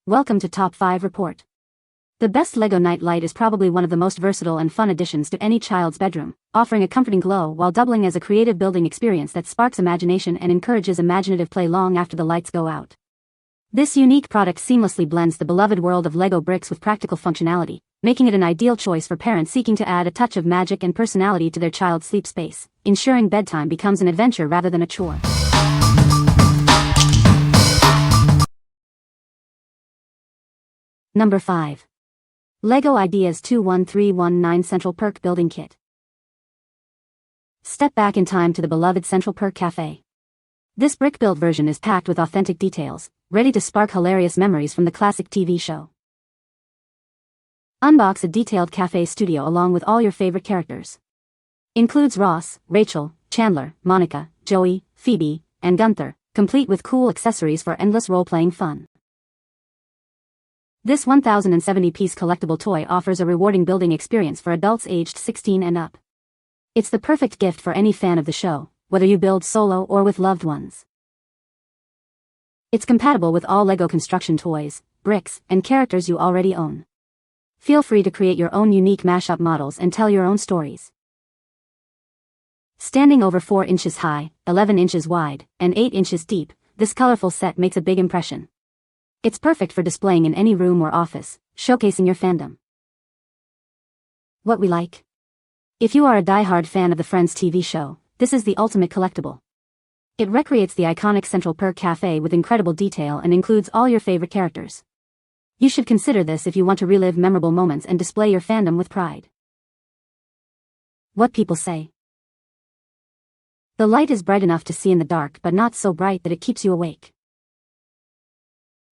Welcome to Top 5 Report. The best LEGO night light is probably one of the most versatile and fun additions to any child's bedroom, offering a comforting glow while doubling as a creative building experience that sparks imagination and encourages imaginative play long after the lights go out. This unique product seamlessly blends the beloved world of LEGO bricks with practical functionality, making it an ideal choice for parents seeking to add a touch of magic and personality to their child's sleep space, ensuring bedtime becomes an adventure rather than a chore. Number 5. LEGO Ideas 21319 Central Perk Building Kit. Step back in time to the beloved Central Perk Cafe. This brick-built version is packed with authentic details, ready to spark hilarious memories from the classic TV show. Unbox a detailed cafe studio along with all your favorite characters. Includes Ross, Rachel, Chandler, Monica, Joey, Phoebe, and Gunther, complete with cool accessories for endless role-playing fun. This 1070-piece collectible toy offers a rewarding building experience for adults aged 16 and up. It's the perfect gift for any fan of the show, whether you build solo or with loved ones. It's compatible with all LEGO construction toys, bricks, and characters you already own. Feel free to create your own unique mashup models and tell your own stories. Standing over 4 inches high, 11 inches wide, and 8 inches deep, this colorful set makes a big impression. It's perfect for displaying in any room or office, showcasing your fandom. What we like? If you are a die-hard fan of the Friends TV show, this is the ultimate collectible. It recreates the iconic Central Perk Cafe with incredible detail and includes all your favorite characters. You should consider this if you want to relive memorable moments and display your fandom with pride. What people say. The light is bright enough to see in the dark but not so bright that it keeps you awake.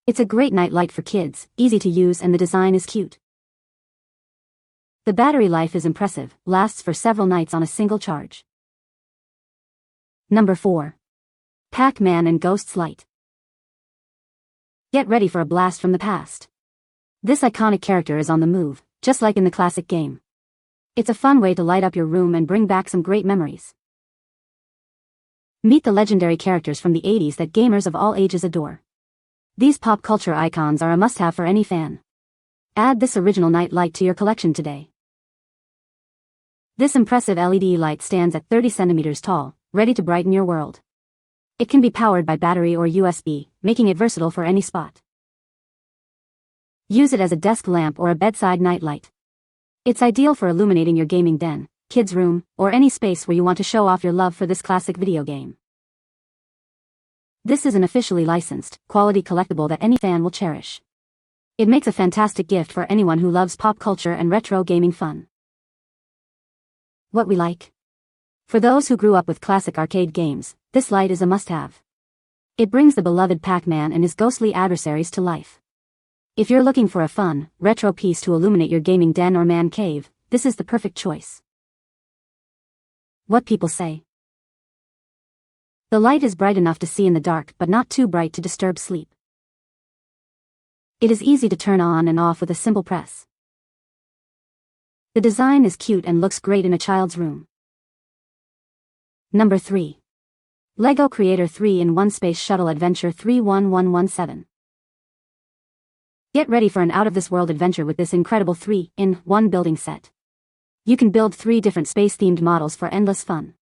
It's a great night light for kids, easy to use, and the design is cute. The battery life is impressive, lasts for several nights on a single charge. Number 4. Pac-Man and Ghosts Light. Get ready for a blast from the past. This iconic character is on the move, just like in the classic game. It's a fun way to light up your room and bring back some great memories. Meet the legendary characters from the 80s that gamers of all ages adore. These pop culture icons are a must-have for any fan. Add this original night light to your collection today. This impressive LED light stands at 30 centimeters tall, ready to brighten your world. It can be powered by battery or USB, making it versatile for any spot. Use it as a desk lamp or a bedside night light. It's ideal for illuminating your gaming den, kids' room, or any space where you want to show off your love for this classic video game. This is an officially licensed, quality collectible that any fan will cherish. It makes a fantastic gift for anyone who loves pop culture and retro gaming fun. What we like? For those who grew up with classic arcade games, this light is a must-have. It brings the beloved Pac-Man and his ghostly adversaries to life. If you're looking for a fun, retro piece to illuminate your gaming den or man cave, this is the perfect choice. What people say. The light is bright enough to see in the dark but not too bright to disturb sleep. It is easy to turn on and off with a simple press. The design is cute and looks great in a child's room. Number 3. LEGO Creator 3-in-1 Space Shuttle Adventure 31117. Get ready for an out-of-this-world adventure with this incredible 3-in-1 building set. You can build 3 different space-themed models for endless fun.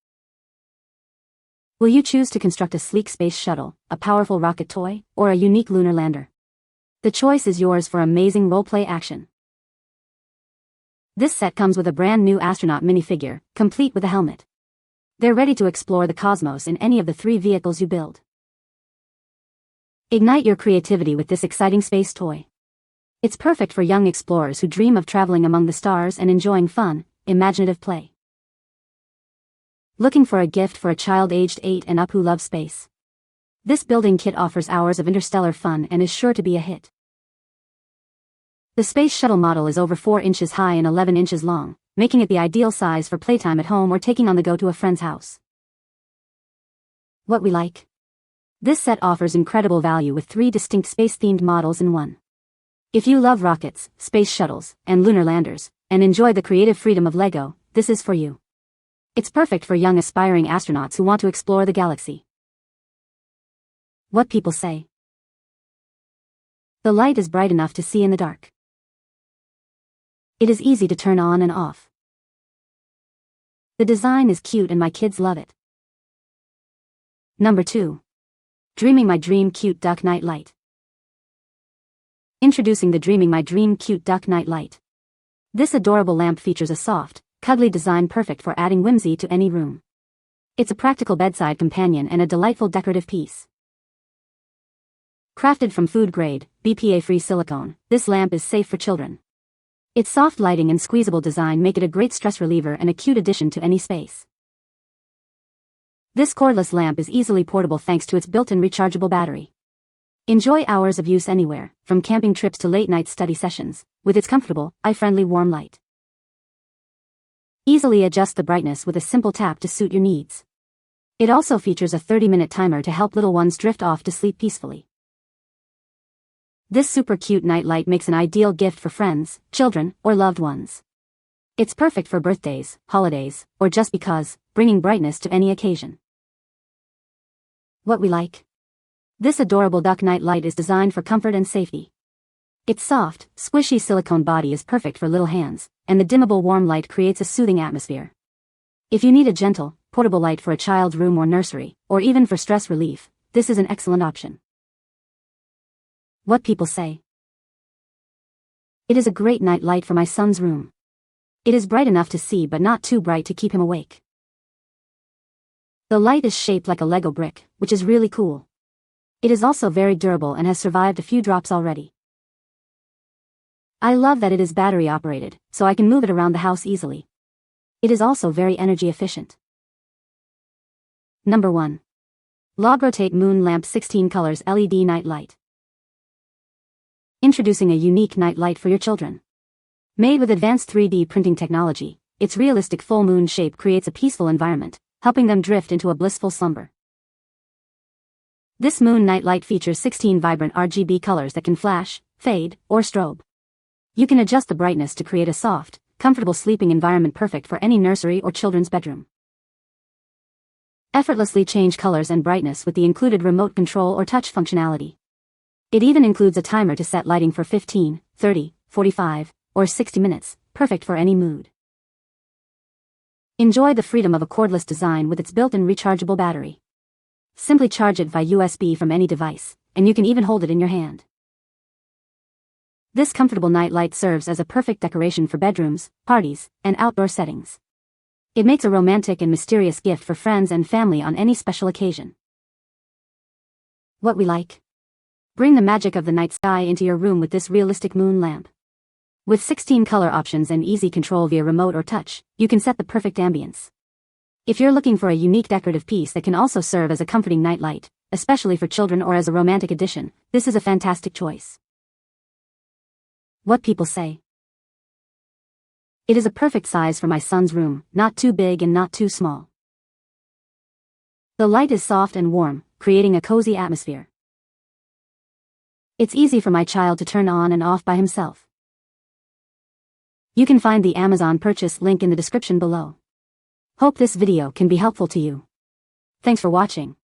Will you choose to construct a sleek space shuttle, a powerful rocket toy, or a unique lunar lander? The choice is yours for amazing role-play action. This set comes with a brand new astronaut minifigure, complete with a helmet. They're ready to explore the cosmos in any of the 3 vehicles you build. Ignite your creativity with this exciting space toy. It's perfect for young explorers who dream of traveling among the stars and enjoying fun, imaginative play. Looking for a gift for a child aged 8 and up who loves space? This building kit offers hours of interstellar fun and is sure to be a hit. The space shuttle model is over 4 inches high and 11 inches long, making it the ideal size for playtime at home or taking on the go to a friend's house. What we like? This set offers incredible value with 3 distinct space-themed models in one. If you love rockets, space shuttles, and lunar landers, and enjoy the creative freedom of LEGO, this is for you. It's perfect for young aspiring astronauts who want to explore the galaxy. What people say. The light is bright enough to see in the dark. It is easy to turn on and off. The design is cute and my kids love it. Number 2. Dreaming My Dream Cute Duck Night Light. Introducing the Dreaming My Dream Cute Duck Night Light. This adorable lamp features a soft, cuddly design perfect for adding whimsy to any room. It's a practical bedside companion and a delightful decorative piece. Crafted from food-grade, BPA-free silicone, this lamp is safe for children. Its soft lighting and squeezable design make it a great stress reliever and a cute addition to any space. This cordless lamp is easily portable thanks to its built-in rechargeable battery. Enjoy hours of use anywhere, from camping trips to late-night study sessions, with its comfortable, eye-friendly warm light. Easily adjust the brightness with a simple tap to suit your needs. It also features a 30-minute timer to help little ones drift off to sleep peacefully. This super cute night light makes an ideal gift for friends, children, or loved ones. It's perfect for birthdays, holidays, or just because, bringing brightness to any occasion. What we like. This adorable duck night light is designed for comfort and safety. Its soft, squishy silicone body is perfect for little hands, and the dimmable warm light creates a soothing atmosphere. If you need a gentle, portable light for a child's room or nursery, or even for stress relief, this is an excellent option. What people say. It is a great night light for my son's room. It is bright enough to see but not too bright to keep him awake. The light is shaped like a Lego brick, which is really cool. It is also very durable and has survived a few drops already. I love that it is battery operated, so I can move it around the house easily. It is also very energy efficient. Number 1. LOGROTATE Moon Lamp 16 Colors LED Night Light. Introducing a unique night light for your children. Made with advanced 3D printing technology, its realistic full moon shape creates a peaceful environment, helping them drift into a blissful slumber. This moon night light features 16 vibrant RGB colors that can flash, fade, or strobe. You can adjust the brightness to create a soft, comfortable sleeping environment perfect for any nursery or children's bedroom. Effortlessly change colors and brightness with the included remote control or touch functionality. It even includes a timer to set lighting for 15, 30, 45, or 60 minutes, perfect for any mood. Enjoy the freedom of a cordless design with its built-in rechargeable battery. Simply charge it via USB from any device, and you can even hold it in your hand. This comfortable night light serves as a perfect decoration for bedrooms, parties, and outdoor settings. It makes a romantic and mysterious gift for friends and family on any special occasion. What we like. Bring the magic of the night sky into your room with this realistic moon lamp. With 16 color options and easy control via remote or touch, you can set the perfect ambience. If you're looking for a unique decorative piece that can also serve as a comforting night light, especially for children or as a romantic addition, this is a fantastic choice. What people say. It is a perfect size for my son's room, not too big and not too small. The light is soft and warm, creating a cozy atmosphere. It's easy for my child to turn on and off by himself. You can find the Amazon purchase link in the description below. Hope this video can be helpful to you. Thanks for watching.